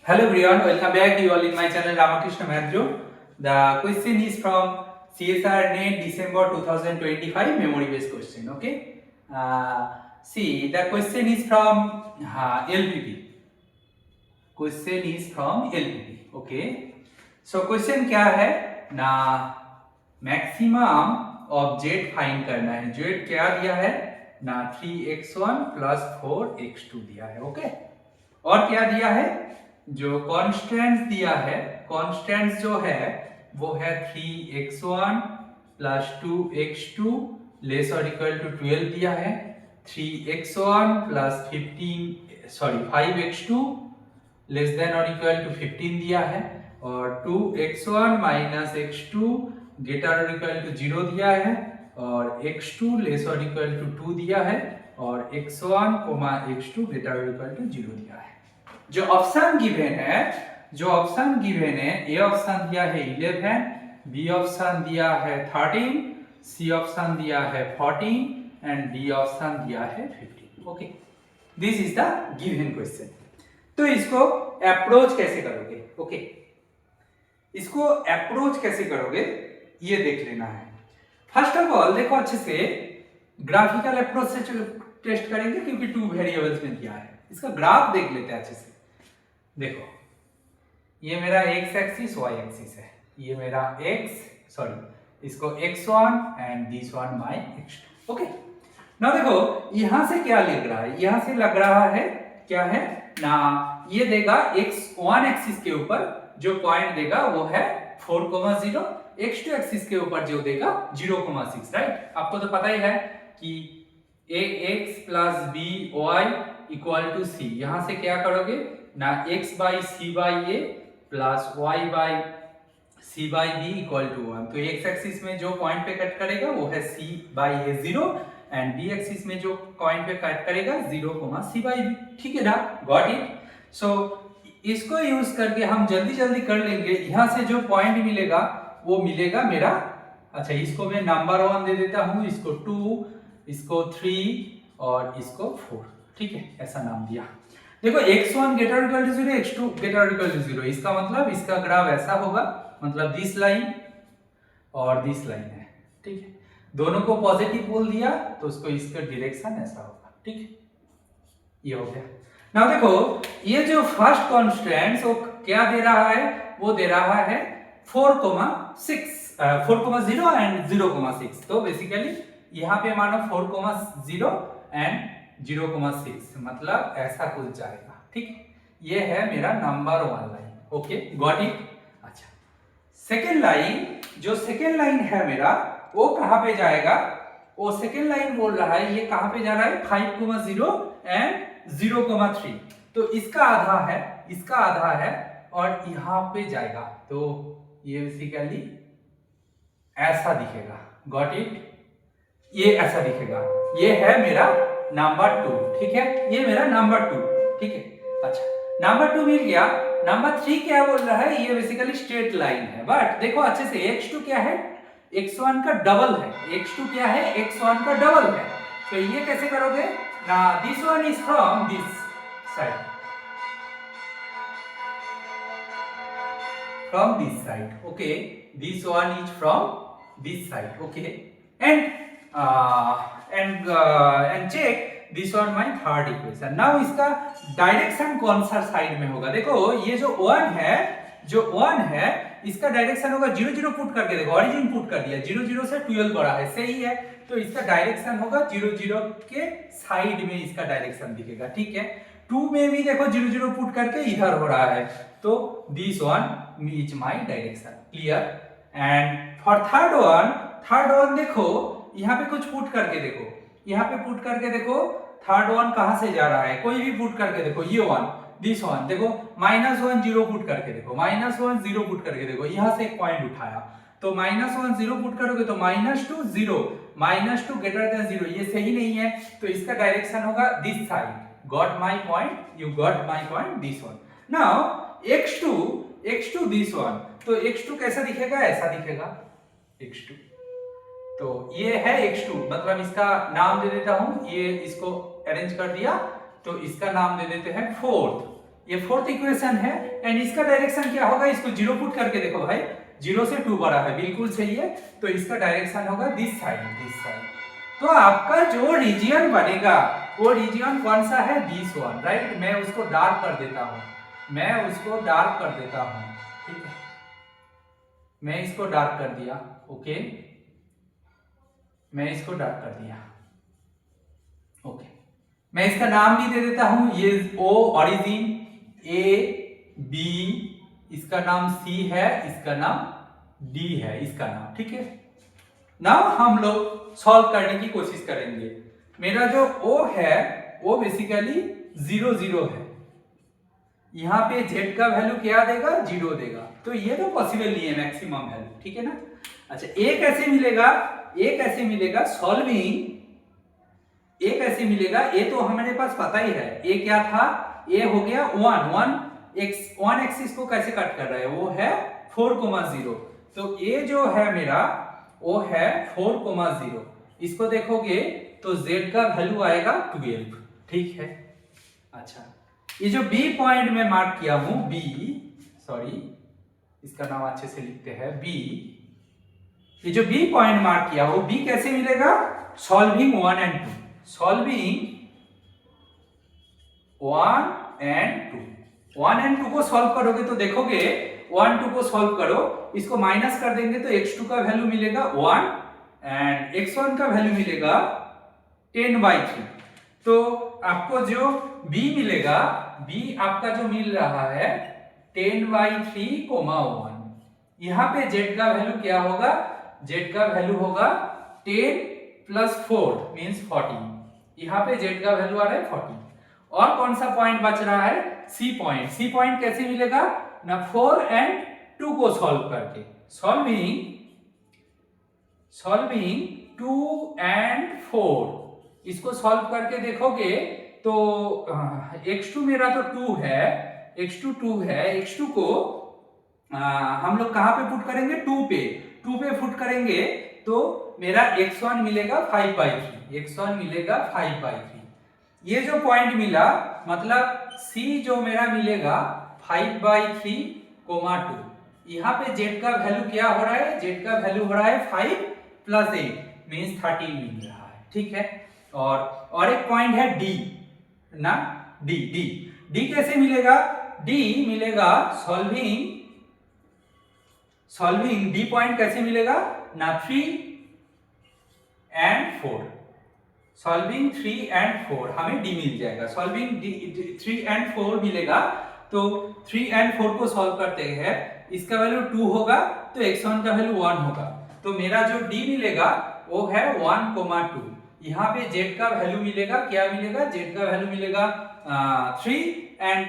Hello everyone, welcome back you all in my channel Ramakrishna Mathro. The question is from CSR NET December 2025 memory based question. Okay. See, the question is from LPP. Question is from LPP. Okay. So question क्या है ना, maximum of Z find करना है. Z क्या दिया है ना, 3x1 plus 4x2 दिया है. ओके. और क्या दिया है, जो कॉन्स्टेंट्स दिया है, कॉन्स्टेंट्स जो है वो है 3x1 प्लस 2x2 लेस और इक्वल टू 12 दिया है. 3x1 plus 5x2 less than और इक्वल टू 15 दिया है. और 2x1 माइनस x2 ग्रेटर और इक्वल टू 0 दिया है. और x2 लेस और इक्वल टू 2 दिया है. और x1 x2 ग्रेटर और इक्वल टू 0 दिया है. जो ऑप्शन गिवन है, ए ऑप्शन दिया है 11, बी ऑप्शन दिया है 13, सी ऑप्शन दिया है 14 एंड डी ऑप्शन दिया है 15. Okay, this is the given question. तो इसको अप्रोच कैसे करोगे? ओके, इसको अप्रोच कैसे करोगे ये देख लेना है. फर्स्ट ऑफ ऑल देखो, अच्छे से ग्राफिकल अप्रोच से टेस्ट करेंगे क्योंकि 2 वेरिएबल्स में दिया है. इसका ग्राफ देख लेते हैं अच्छे से. देखो, ये मेरा x एक्सिस y एक्सिस है, ये मेरा इसको x1 and this one my x2. Okay, now देखो यहां से क्या लग रहा है, यहां से लग रहा है क्या है ना, ये देगा x1 एक्सिस के ऊपर जो पॉइंट देगा वो है 4,0, x2 एक्सिस के ऊपर जो देगा 0,6. राइट, आपको तो पता ही है कि ax plus by equal to C. यहां से क्या करोगे ना, x by C by A plus Y by C by B equal to 1. तो x एक्सिस में जो पॉइंट पे कट करेगा वो है c by A 0 and b axis में जो पॉइंट पे कट करेगा 0, c बाई b. ठीक है ना, गॉट इट. सो इसको यूज करके हम जल्दी जल्दी कर लेंगे. यहां से जो पॉइंट मिलेगा वो मिलेगा मेरा, अच्छा इसको मैं नंबर 1 दे देता हूं, इसको 2, इसको 3 और इसको 4. ठीक है, ऐसा नाम दिया. देखो x1 greater equal to 0, x2 greater equal to 0. इसका मतलब इसका ग्राफ ऐसा होगा, मतलब दिस लाइन और दिस लाइन है. ठीक है, दोनों को पॉजिटिव बोल दिया तो उसको इसका डायरेक्शन ऐसा होगा. ठीक है, ये हो गया. नाउ देखो, ये जो फर्स्ट कांस्टेंट वो क्या दे रहा है, वो दे रहा है 4,0 एंड 0,6. तो बेसिकली यहाँ पे मानो 4,0 एंड 0,6, मतलब ऐसा कुछ जाएगा. ठीक है, ये है मेरा number 1 line. Okay, got it. अच्छा, सेकेंड लाइन, जो सेकेंड लाइन है मेरा वो कहां पे जाएगा, वो सेकेंड लाइन बोल रहा है ये कहां पे जा रहा है 5,0 एंड 0,3. तो इसका आधा है और यहां पे जाएगा. तो ये बेसिकली ऐसा दिखेगा. गॉट इट, ये ऐसा दिखेगा. ये है मेरा नंबर 2. ठीक है, ये मेरा नंबर 2. ठीक है, अच्छा नंबर 2 मिल गया. नंबर 3 क्या बोल रहा है, ये बेसिकली स्ट्रेट लाइन है. बट देखो अच्छे से, x2 क्या है, x1 का डबल है. x2 क्या है, x1 का डबल है. तो ये कैसे करोगे ना, this one is from this side, from this side. Okay, this one is from this side. Okay, and check this one my third equation. Now इसका डायरेक्शन कौन सा साइड में होगा. देखो ये जो 1 है इसका डायरेक्शन होगा 0 0 पुट करके. देखो ऑरिजिन पुट कर दिया, 0 0 से 12 बढ़ा है, सही है. तो इसका डायरेक्शन होगा 0 0 के साइड में इसका डायरेक्शन दिखेगा. ठीक है, 2 में भी देखो 0 0 पुट करके इधर हो रहा है. तो this one is my direction. Clear. And for third one देखो यहाँ पे कुछ पुट करके देखो, यहाँ पे पुट करके देखो थर्ड वन कहां से जा रहा है, कोई भी पुट करके देखो. ये वन, दिस वन देखो, -1 0 पुट करके देखो, -1 0 पुट करके देखो. यहां से एक पॉइंट उठाया तो -1 0 पुट करोगे तो -2 0, -2 ग्रेटर देन 0. ये सही नहीं है, तो इसका डायरेक्शन होगा this side. Got my point, you got my point, this one. Now x2 this one. तो x2 कैसा दिखेगा, ऐसा दिखेगा x2. तो ये है x2, मतलब इसका नाम दे देता हूं, ये इसको अरेंज कर दिया तो इसका नाम दे देते हैं 4th. ये फोर्थ इक्वेशन है एंड इसका डायरेक्शन क्या होगा, इसको जीरो पुट करके देखो भाई, 0 से 2 बड़ा है, बिल्कुल सही है, तो इसका डायरेक्शन होगा दिस साइड, दिस साइड। तो आपका जो रीजियन बनेगा वो रीजियन कौन सा है, दिस वन, राइट। मैं उसको डार्क कर देता हूं, मैं उसको डार्क कर देता हूं, ठीक है, मैं इसको डार्क कर दिया, ओके, मैं इसको डार्क कर दिया, ओके। मैं इसका नाम भी दे देता हूं, ये ओ ओरिजिन, ए बी, इसका नाम सी है, इसका नाम डी है, इसका नाम, ठीक है। नाउ हम लोग सॉल्व करने की कोशिश करेंगे। मेरा जो ओ है वो बेसिकली 0 0 है, यहाँ पे z का वैल्यू क्या देगा, 0 देगा, तो ये तो पॉसिबल नहीं है मैक्सिमम वैल्यू, ठीक है ना। अच्छा, ए कैसे मिलेगा, ए कैसे मिलेगा, सॉल्विंग ए कैसे मिलेगा, ए तो हमारे पास पता ही है, ए क्या था, ए हो गया 1 एक्सिस को कैसे कट कर रहा है, वो है 4,0, तो ए जो है मेरा वो है 4,0, इसको देखोगे तो z का वैल्यू आएगा 12, ठीक है। अच्छा, ये जो बी पॉइंट में मार्क किया हूं, बी, सॉरी इसका नाम अच्छे से लिखते हैं, बी, ये जो बी पॉइंट मार्क किया हो, बी कैसे मिलेगा, solving 1 and 2, solving 1 and 2, 1 and 2 को सॉल्व करोगे तो देखोगे 1 2 को सॉल्व करो, इसको माइनस कर देंगे तो x2 का वैल्यू मिलेगा 1 एंड x1 का वैल्यू मिलेगा 10/3। तो आपको जो b मिलेगा, b आपका जो मिल रहा है 10/3, 1। यहाँ पे z का वैल्यू क्या होगा, z का वैल्यू होगा 10 + 4 मींस 40, यहाँ पे z का वैल्यू आ रहा है 40। और कौन सा पॉइंट बच रहा है, सी पॉइंट। सी पॉइंट कैसे मिलेगा ना, 4 एंड 2 को सॉल्व करके, सॉल्विंग 2 एंड 4, इसको सॉल्व करके देखोगे तो x2 मेरा तो 2 है, x2 2 है, x2 को हम लोग कहां पे पुट करेंगे, 2 पे पुट करेंगे तो मेरा x1 मिलेगा 5/3, x1 मिलेगा 5/3। ये जो पॉइंट मिला मतलब C जो मेरा मिलेगा 5/3, 2, यहाँ पे z का वैल्यू क्या हो रहा है, z का वैल्यू हो रहा है 5 + 8 मींस 13 मिल रहा है, ठीक है। और एक पॉइंट है D ना, D कैसे मिलेगा, D मिलेगा सॉल्विंग D पॉइंट कैसे मिलेगा ना, 3 एंड 4, सॉल्विंग 3 एंड 4 हमें D मिल जाएगा, सॉल्विंग 3 एंड 4 मिलेगा, तो 3 एंड 4 को सॉल्व करते हैं, इसका वैल्यू 2 होगा तो x1 का वैल्यू 1 होगा, तो मेरा जो D मिलेगा वो है 1,2। यहाँ पे z का वैल्यू मिलेगा, क्या मिलेगा, z का वैल्यू मिलेगा 3 एंड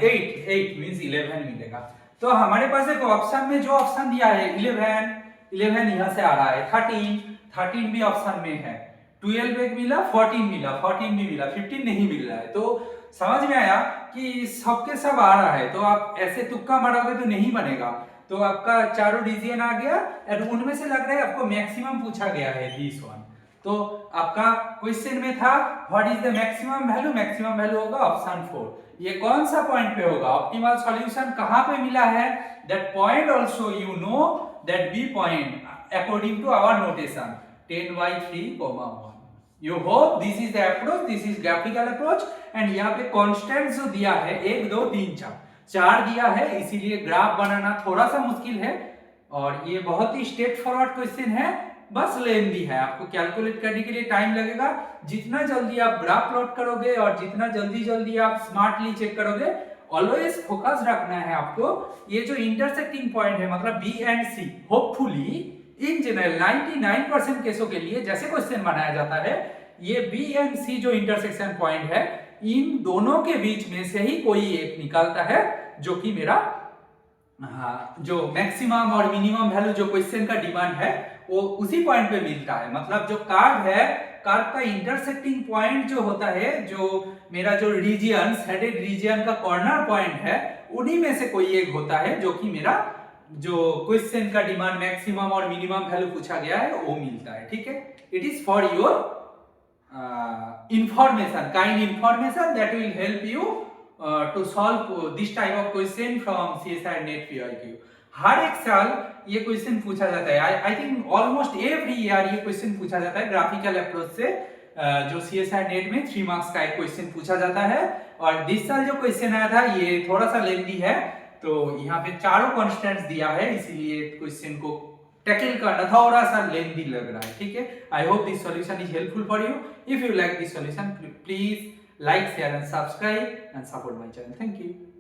8 मींस 11 मिलेगा। तो हमारे पास एक ऑप्शन में जो ऑप्शन दिया है 11 यहाँ से आ रहा है, 13 भी ऑप्शन में है, 12 एक मिला, 14 भी मिला, 15 नहीं मिल रहा है। तो समझ में आया कि सबके सब आ रहा है, तो आप ऐसे तुक्का मारोगे तो नहीं बनेगा। तो आपका चारों रीजन आ गया और उनमें से लग रहा है आपको मैक्सिमम पूछा गया है दिस वन। तो आपका क्वेश्चन में था what is the maximum value, maximum value होगा ऑप्शन 4। ये कौन सा पॉइंट पे होगा, ऑप्टिमल सॉल्यूशन कहां पे मिला है, that point also you know that B point according to our notation 10/3, 1। You hope this is the approach, this is graphical approach and यहाँ पे constants जो दिया है 1 2 3 4 दिया है, इसीलिए ग्राफ बनाना थोड़ा सा मुश्किल है और ये बहुत ही स्ट्रेट फॉरवर्ड क्वेश्चन है, बस लेंथी है, आपको कैलकुलेट करने के लिए टाइम लगेगा। जितना जल्दी आप ग्राफ प्लॉट करोगे और जितना जल्दी आप स्मार्टली चेक करोगे, ऑलवेज फोकस रखना है आपको। ये जो इंटरसेक्टिंग पॉइंट है मतलब B and C, hopefully in general 99% केसों के लिए जैसे क्वेश्चन बनाया जाता है, ये बी एंड सी जो इंटरसेक्शन पॉइंट है, इन दोनों के बीच में से ही कोई एक निकलता है जो कि मेरा जो मैक्सिमम और मिनिमम वैल्यू जो क्वेश्चन का डिमांड है वो उसी पॉइंट पे मिलता है। मतलब जो कार्व है, कार्व का इंटरसेक्टिंग पॉइंट जो होता है, जो मेरा जो रीजियन, शेडेड रीजियन का कॉर्नर पॉइंट है, उन्हीं में से कोई एक होता है जो कि मेरा जो क्वेश्चन का डिमांड मैक्सिमम और मिनिमम वैल्यू पूछा गया है वो मिलता है, ठीक है। It is for your information, kind information that will help you to solve this type of question from CSIR NET PYQ। हर एक साल ये क्वेश्चन पूछा जाता है। I think almost every year ये क्वेश्चन पूछा जाता है ग्राफिकल अप्रोच से। जो CSIR नेट में 3 मार्क्स का एक क्वेश्चन पूछा जाता है। और इस साल जो क्वेश्चन आया था ये थोड़ा सा लेंथी है, तो यहाँ पे चारों कॉन्स्टेंट्स दिया है, इसीलिए क्वेश्चन को टैकल करना थोड़ा सा लेंथी लग रहा है। ठीक है, I hope this solution is helpful for you. If you like this solution, please like, share and subscribe and support my channel. Thank you.